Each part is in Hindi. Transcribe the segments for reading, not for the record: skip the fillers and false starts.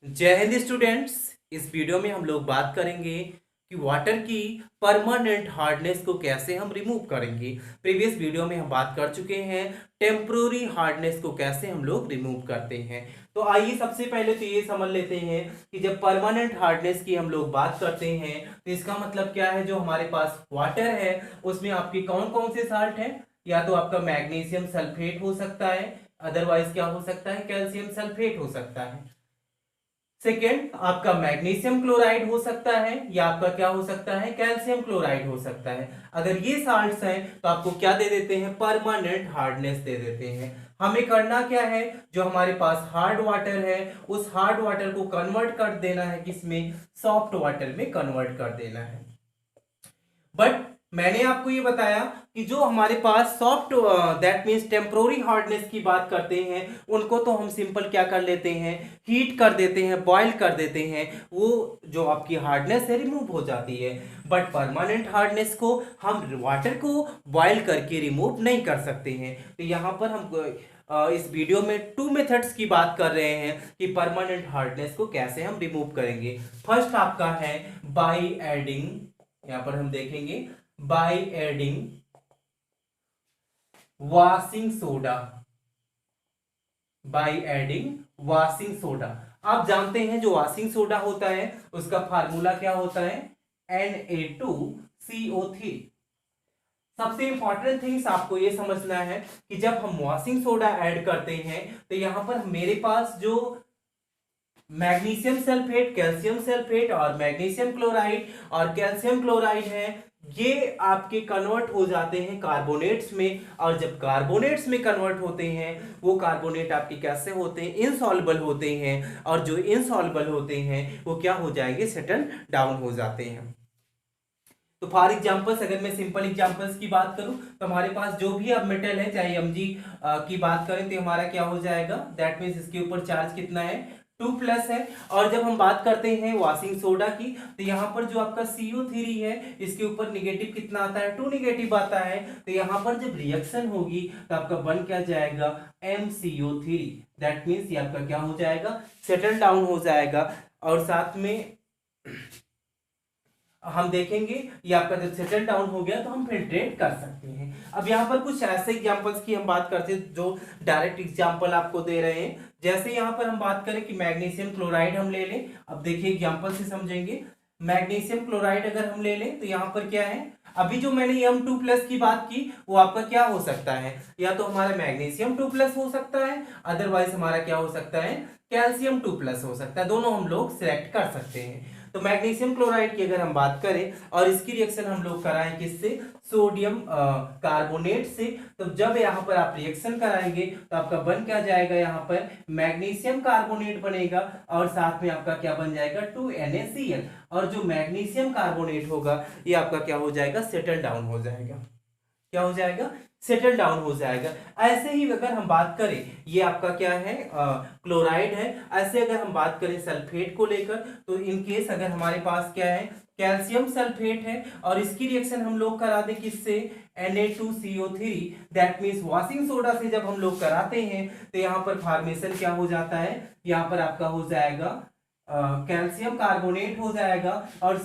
जय हिंद स्टूडेंट्स। इस वीडियो में हम लोग बात करेंगे कि वाटर की परमानेंट हार्डनेस को कैसे हम रिमूव करेंगे। प्रीवियस वीडियो में हम बात कर चुके हैं टेम्पोररी हार्डनेस को कैसे हम लोग रिमूव करते हैं। तो आइए सबसे पहले तो ये समझ लेते हैं कि जब परमानेंट हार्डनेस की हम लोग बात करते हैं तो इसका मतलब क्या है। जो हमारे पास वाटर है उसमें आपके कौन कौन से साल्ट हैं। या तो आपका मैग्नीशियम सल्फेट हो सकता है, अदरवाइज क्या हो सकता है, कैल्शियम सल्फेट हो सकता है। सेकेंड, आपका मैग्नीशियम क्लोराइड हो सकता है या आपका क्या हो सकता है, कैल्शियम क्लोराइड हो सकता है। अगर ये साल्ट्स हैं तो आपको क्या दे देते हैं, परमानेंट हार्डनेस दे देते हैं। हमें करना क्या है, जो हमारे पास हार्ड वाटर है उस हार्ड वाटर को कन्वर्ट कर देना है किसमें, सॉफ्ट वाटर में कन्वर्ट कर देना है। बट मैंने आपको ये बताया कि जो हमारे पास soft that means temporary hardness की बात करते हैं उनको तो हम सिंपल क्या कर लेते हैं, हीट कर देते हैं, बॉईल कर देते हैं, वो जो आपकी हार्डनेस है रिमूव हो जाती है। बट परमानेंट हार्डनेस को हम वाटर को बॉईल करके रिमूव नहीं कर सकते हैं। तो यहाँ पर हम इस वीडियो में टू मेथड्स की बात कर रहे हैं कि परमानेंट हार्डनेस को कैसे हम रिमूव करेंगे। फर्स्ट आपका है बाय एडिंग, यहां पर हम देखेंगे by adding washing soda. By adding washing soda, आप जानते हैं जो वॉशिंग सोडा होता है उसका फार्मूला क्या होता है, Na2CO3। सबसे इंपॉर्टेंट थिंग्स आपको ये समझना है कि जब हम वॉशिंग सोडा ऐड करते हैं तो यहां पर मेरे पास जो मैग्नीशियम सल्फेट, कैल्शियम सल्फेट और मैग्नीशियम क्लोराइड और कैल्शियम क्लोराइड है, ये आपके कन्वर्ट हो जाते हैं कार्बोनेट्स में। और जब कार्बोनेट्स में कन्वर्ट होते हैं वो कार्बोनेट आपके कैसे होते हैं, इनसॉल्युबल होते हैं। और जो इनसॉल्युबल होते हैं वो क्या हो जाएंगे, सेटल डाउन हो जाते हैं। तो फॉर एग्जांपल्स अगर मैं सिंपल एग्जांपल्स की बात करूं तो हमारे पास जो भी अब मेटल है, चाहे Mg की बात करें तो हमारा क्या हो जाएगा, दैट मीन्स इसके ऊपर चार्ज कितना है, 2+ है। और जब हम बात करते हैं वॉशिंग सोडा की तो यहाँ पर जो आपका CO3 है इसके ऊपर निगेटिव कितना आता है, 2 निगेटिव आता है। तो यहाँ पर जब रिएक्शन होगी तो आपका बन क्या जाएगा, MCO3। दैट मीन्स ये आपका क्या हो जाएगा, सेटल डाउन हो जाएगा। और साथ में हम देखेंगे ये आपका जब सेटल डाउन हो गया तो हम फिल्ट्रेट कर सकते हैं। अब यहाँ पर कुछ ऐसे एग्जांपल्स की हम बात करते हैं जो डायरेक्ट एग्जांपल आपको दे रहे हैं। जैसे यहाँ पर हम बात करें कि मैग्नीशियम क्लोराइड हम ले लें। अब देखिए एग्जांपल से समझेंगे। मैग्नीशियम क्लोराइड अगर हम ले लें तो यहाँ पर क्या है, अभी जो मैंने M2+ की बात की वो आपका क्या हो सकता है, या तो हमारा मैग्नीशियम 2+ हो सकता है, अदरवाइज हमारा क्या हो सकता है, कैल्शियम 2+ हो सकता है। दोनों हम लोग सिलेक्ट कर सकते हैं। तो मैग्नीशियम क्लोराइड की अगर हम बात करें और इसकी रिएक्शन हम लोग कराएं किससे, सोडियम कार्बोनेट से, तो जब यहाँ पर आप रिएक्शन कराएंगे तो आपका बन क्या जाएगा, यहाँ पर मैग्नीशियम कार्बोनेट बनेगा और साथ में आपका क्या बन जाएगा, 2NaCl। और जो मैग्नीशियम कार्बोनेट होगा ये आपका क्या हो जाएगा, सेटल डाउन हो जाएगा। क्या हो जाएगा, सेटल डाउन हो जाएगा। ऐसे ही अगर हम बात करें, ये आपका क्या है, क्लोराइड है। ऐसे अगर हम बात करें सल्फेट को लेकर तो इन केस अगर हमारे पास क्या है, कैल्शियम सल्फेट है और इसकी रिएक्शन हम लोग करा दें किससे, Na2CO3। That means washing soda से जब हम लोग कराते हैं तो यहाँ पर फॉर्मेशन क्या हो जाता है, यहाँ पर आपका हो जाएगा कैल्शियम कार्बोनेट हो जाएगा और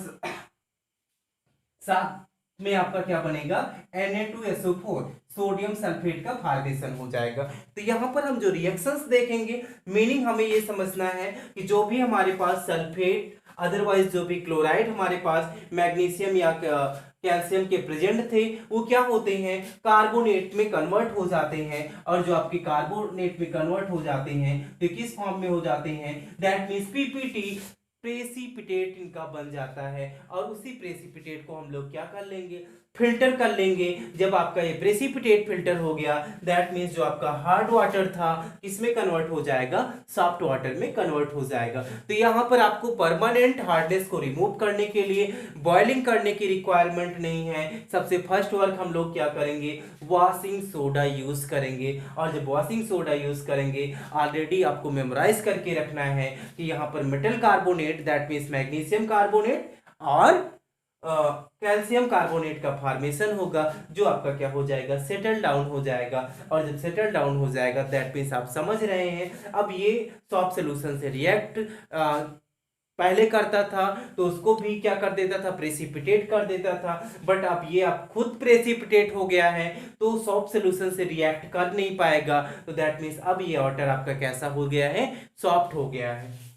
साथ में आपका क्या बनेगा, Na2SO4, सोडियम सल्फेट का फॉर्मेशन हो जाएगा। तो यहां पर हम जो रिएक्शंस देखेंगे, मीनिंग हमें ये समझना है कि जो भी हमारे पास सल्फेट, अदरवाइज जो भी क्लोराइड हमारे पास मैग्नीशियम या कैल्शियम के प्रेजेंट थे वो क्या होते हैं, कार्बोनेट में कन्वर्ट हो जाते हैं। और जो आपके कार्बोनेट में कन्वर्ट हो जाते हैं तो किस फॉर्म में हो जाते हैं, दैट मीन्स PPT, प्रेसिपिटेट इनका बन जाता है। और उसी प्रेसिपिटेट को हम लोग क्या कर लेंगे, फिल्टर कर लेंगे। जब आपका ये प्रेसिपिटेट फिल्टर हो गया दैट मीन्स जो आपका हार्ड वाटर था किसमें कन्वर्ट हो जाएगा, सॉफ्ट वाटर में कन्वर्ट हो जाएगा। तो यहाँ पर आपको परमानेंट हार्डनेस को रिमूव करने के लिए बॉइलिंग करने की रिक्वायरमेंट नहीं है। सबसे फर्स्ट वर्क हम लोग क्या करेंगे, वॉशिंग सोडा यूज करेंगे। और जब वॉशिंग सोडा यूज करेंगे, ऑलरेडी आपको मेमोराइज करके रखना है कि यहाँ पर metal carbonate that means magnesium carbonate और कैल्शियम कार्बोनेट का फॉर्मेशन होगा, जो आपका क्या हो जाएगा, सेटल डाउन हो जाएगा। और जब सेटल डाउन हो जाएगा दैट मीन्स आप समझ रहे हैं, अब ये सॉफ्ट सोल्यूशन से रिएक्ट पहले करता था तो उसको भी क्या कर देता था, प्रेसिपिटेट कर देता था। बट अब ये अब खुद प्रेसिपिटेट हो गया है तो सॉफ्ट सोल्यूशन से रिएक्ट कर नहीं पाएगा, तो दैट मीन्स अब ये वाटर आपका कैसा हो गया है, सॉफ्ट हो गया है।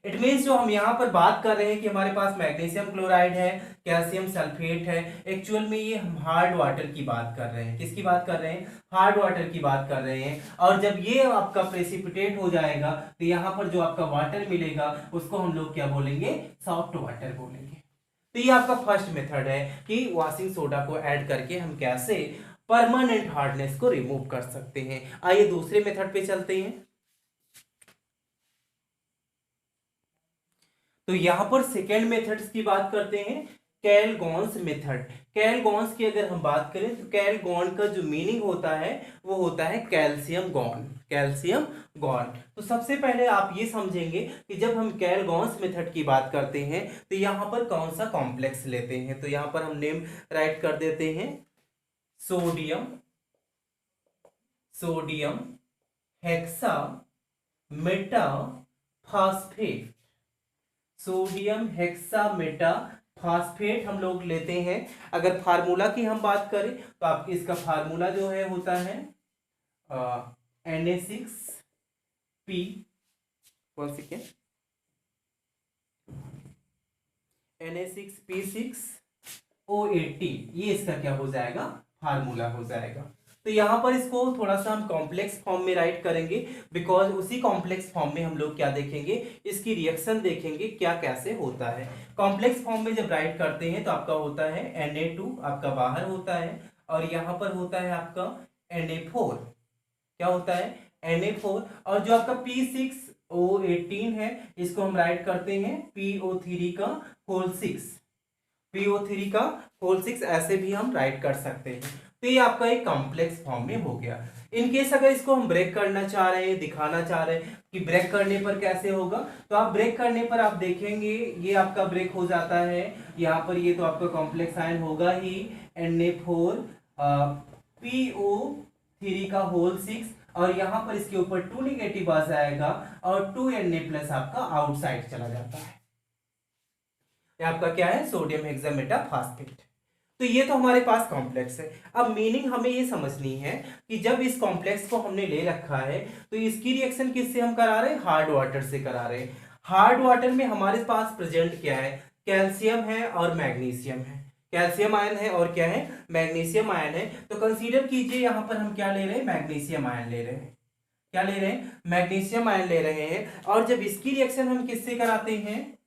इट मीन्स जो हम यहाँ पर बात कर रहे हैं कि हमारे पास मैग्नीशियम क्लोराइड है, कैल्शियम सल्फेट है, एक्चुअल में ये हम हार्ड वाटर की बात कर रहे हैं। किसकी बात कर रहे हैं, हार्ड वाटर की बात कर रहे हैं। और जब ये आपका प्रेसिपिटेट हो जाएगा तो यहाँ पर जो आपका वाटर मिलेगा उसको हम लोग क्या बोलेंगे, सॉफ्ट वाटर बोलेंगे। तो ये आपका फर्स्ट मेथड है कि वॉशिंग सोडा को ऐड करके हम कैसे परमानेंट हार्डनेस को रिमूव कर सकते हैं। आइए दूसरे मेथड पे चलते हैं। तो यहां पर सेकेंड मेथड्स की बात करते हैं, कैलगॉन्स मेथड। कैलगॉन्स की अगर हम बात करें तो कैलगॉन का जो मीनिंग होता है वो होता है कैल्शियम गॉन, कैल्शियम गॉन। तो सबसे पहले आप ये समझेंगे कि जब हम कैलगॉन्स मेथड की बात करते हैं तो यहां पर कौन सा कॉम्प्लेक्स लेते हैं। तो यहां पर हम नेम राइट कर देते हैं, sodium, sodium hexametaphosphate, sodium hexametaphosphate हम लोग लेते हैं। अगर फार्मूला की हम बात करें तो आपकी इसका फार्मूला जो है होता है Na6P, कौन सी क्या, Na6P6O18, ये इसका क्या हो जाएगा, फार्मूला हो जाएगा। तो यहां पर इसको थोड़ा सा हम कॉम्प्लेक्स फॉर्म में राइट करेंगे, बिकॉज उसी कॉम्प्लेक्स फॉर्म में हम लोग क्या देखेंगे, इसकी रिएक्शन देखेंगे क्या कैसे होता है। कॉम्प्लेक्स फॉर्म में जब राइट करते हैं तो आपका होता है Na2 आपका बाहर होता है, और यहां पर होता है आपका Na4, क्या होता है, Na4। और जो आपका P6O18 है इसको हम राइट करते हैं PO3 का होल 6, PO3 का होल 6 ऐसे भी हम राइट कर सकते हैं। तो ये आपका एक कॉम्प्लेक्स फॉर्म में हो गया। इन केस अगर इसको हम ब्रेक करना चाह रहे हैं, दिखाना चाह रहे हैं कि ब्रेक करने पर कैसे होगा, तो आप ब्रेक करने पर आप देखेंगे ये आपका ब्रेक हो जाता है। यहाँ पर ये तो आपका कॉम्प्लेक्स आयन होगा ही Na4 PO3 का होल 6, और यहाँ पर इसके ऊपर 2 नेगेटिव आ जाएगा और 2Na+ आपका आउटसाइड चला जाता है। ये आपका क्या है, सोडियम हेक्सामेटा फास्फेट। तो ये तो हमारे पास कॉम्प्लेक्स है। अब मीनिंग हमें ये समझनी है कि जब इस कॉम्प्लेक्स को हमने ले रखा है तो इसकी रिएक्शन किससे हम करा रहे हैं, हार्ड वाटर से करा रहे हैं। हार्ड वाटर में हमारे पास प्रेजेंट क्या है, कैल्शियम है और मैग्नीशियम है, कैल्शियम आयन है और क्या है, मैग्नीशियम आयन है। तो कंसीडर कीजिए यहां पर हम क्या ले रहे हैं, मैग्नीशियम आयन ले रहे हैं, क्या ले रहे हैं, मैग्नीशियम आयन ले रहे हैं। और जब इसकी रिएक्शन हम किससे कराते हैं,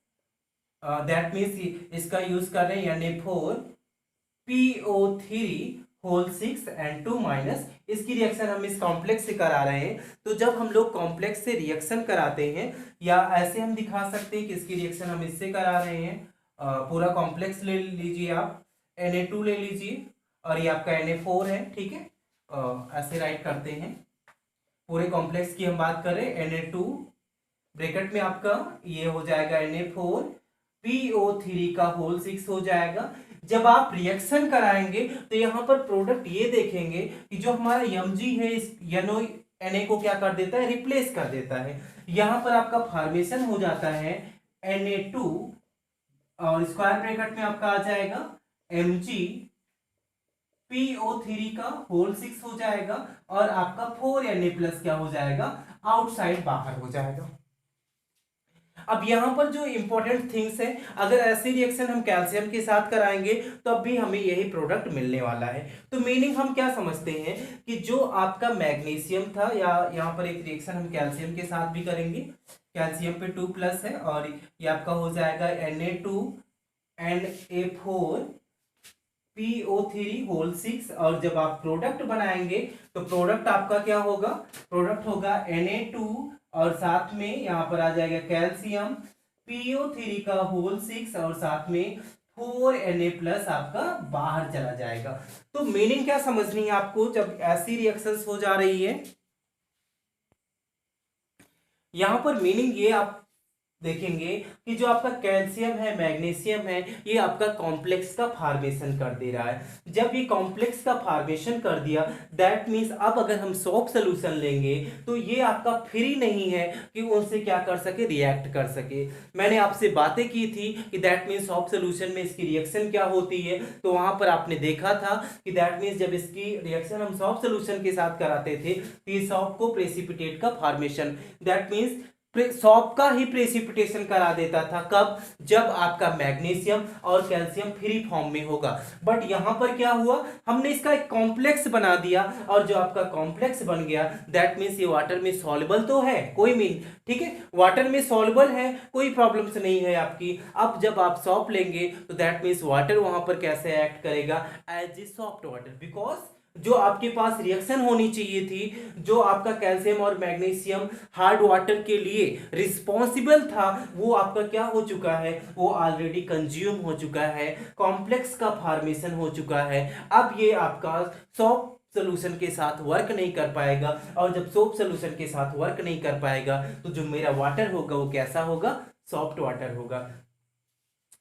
दैट मीन्स इसका यूज कर रहे हैं Na4 PO3 होल 6 and 2-, इसकी रिएक्शन हम इस कॉम्प्लेक्स से करा रहे हैं। तो जब हम लोग कॉम्प्लेक्स से रिएक्शन कराते हैं, या ऐसे हम दिखा सकते हैं कि इसकी रिएक्शन हम इससे करा रहे हैं, पूरा कॉम्प्लेक्स ले लीजिए आप, Na2 ले लीजिए और ये आपका Na4 है, ठीक है। ऐसे राइट करते हैं, पूरे कॉम्प्लेक्स की हम बात करें, Na2 ब्रैकेट में आपका ये हो जाएगा Na4 PO3 का होल 6 हो जाएगा। जब आप रिएक्शन कराएंगे तो यहां पर प्रोडक्ट ये देखेंगे कि जो हमारा Mg है इस Na को क्या कर देता है, रिप्लेस कर देता है। यहां पर आपका फॉर्मेशन हो जाता है Na2 और स्क्वायर ब्रैकेट में आपका आ जाएगा Mg PO3 का होल 6 हो जाएगा, और आपका 4Na+ क्या हो जाएगा, आउटसाइड बाहर हो जाएगा। अब यहां पर जो इंपॉर्टेंट थिंग्स है, अगर ऐसी रिएक्शन हम कैल्शियम के साथ कराएंगे तो अब भी हमें यही प्रोडक्ट मिलने वाला है। तो मीनिंग हम क्या समझते हैं कि जो आपका मैग्नीशियम था, या यहां पर एक रिएक्शन हम कैल्शियम के साथ भी करेंगे, कैल्शियम पे 2+ है और ये आपका हो जाएगा Na2 Na4 PO3 होल 6, और जब आप प्रोडक्ट बनाएंगे तो प्रोडक्ट आपका क्या होगा, प्रोडक्ट होगा Na2 और साथ में यहां पर आ जाएगा कैल्शियम PO3 का होल 6 और साथ में 4Na+ आपका बाहर चला जाएगा। तो मीनिंग क्या समझनी है आपको, जब ऐसी रिएक्शंस हो जा रही है, यहां पर मीनिंग ये आप देखेंगे कि जो आपका कैल्शियम है, मैग्नीशियम है, ये आपका कॉम्प्लेक्स का फॉर्मेशन कर दे रहा है। जब ये कॉम्प्लेक्स का फॉर्मेशन कर दिया, दैट मीन्स अब अगर हम सॉफ्ट सोल्यूशन लेंगे तो ये आपका फ्री नहीं है कि उनसे क्या कर सके, रिएक्ट कर सके। मैंने आपसे बातें की थी कि दैट मीन्स सॉफ्ट सोल्यूशन में इसकी रिएक्शन क्या होती है, तो वहां पर आपने देखा था कि दैट मीन्स जब इसकी रिएक्शन हम सॉफ्ट सोल्यूशन के साथ कराते थे तो ये सॉफ्ट को प्रेसिपिटेट का फॉर्मेशन, दैट मीन्स सॉफ्ट का ही प्रेसिपिटेशन करा देता था। कब? जब आपका मैग्नीशियम और कैल्शियम फ्री फॉर्म में होगा। बट यहां पर क्या हुआ, हमने इसका एक कॉम्प्लेक्स बना दिया, और जो आपका कॉम्प्लेक्स बन गया दैट मीन्स ये वाटर में सॉल्युबल तो है, कोई मीन ठीक है, वाटर में सॉल्युबल है, कोई प्रॉब्लम्स नहीं है आपकी। अब जब आप सॉफ्ट लेंगे तो दैट मीन्स वाटर वहां पर कैसे एक्ट करेगा, as a soft water. Because जो आपके पास रिएक्शन होनी चाहिए थी, जो आपका कैल्शियम और मैग्नीशियम हार्ड वाटर के लिए रिस्पॉन्सिबल था, वो आपका क्या हो चुका है, वो ऑलरेडी कंज्यूम हो चुका है, कॉम्प्लेक्स का फॉर्मेशन हो चुका है। अब ये आपका सॉफ्ट सोल्यूशन के साथ वर्क नहीं कर पाएगा, और जब सॉफ्ट सोल्यूशन के साथ वर्क नहीं कर पाएगा तो जो मेरा वाटर होगा वो कैसा होगा, सॉफ्ट वाटर होगा।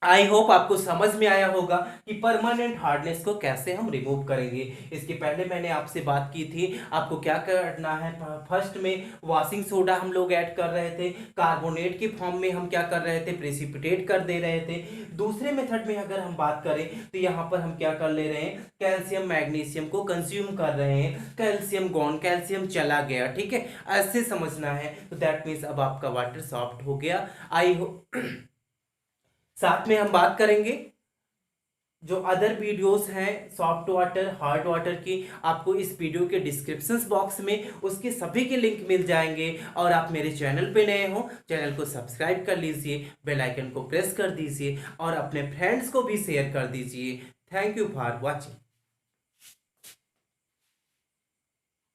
आई होप आपको समझ में आया होगा कि परमानेंट हार्डनेस को कैसे हम रिमूव करेंगे। इसके पहले मैंने आपसे बात की थी आपको क्या करना है। फर्स्ट में वॉशिंग सोडा हम लोग ऐड कर रहे थे, कार्बोनेट के फॉर्म में हम क्या कर रहे थे, प्रेसिपिटेट कर दे रहे थे। दूसरे मेथड में अगर हम बात करें तो यहाँ पर हम क्या कर ले रहे हैं, कैल्शियम मैग्नीशियम को कंज्यूम कर रहे हैं, कैल्शियम गॉन, कैल्शियम चला गया, ठीक है, ऐसे समझना है। तो दैट मीन्स अब आपका वाटर सॉफ्ट हो गया। आई होप साथ में हम बात करेंगे जो अदर वीडियोस हैं सॉफ्ट वाटर, हार्ड वाटर की, आपको इस वीडियो के डिस्क्रिप्शन बॉक्स में उसके सभी के लिंक मिल जाएंगे। और आप मेरे चैनल पे नए हो, चैनल को सब्सक्राइब कर लीजिए, बेल आइकन को प्रेस कर दीजिए और अपने फ्रेंड्स को भी शेयर कर दीजिए। Thank you for watching.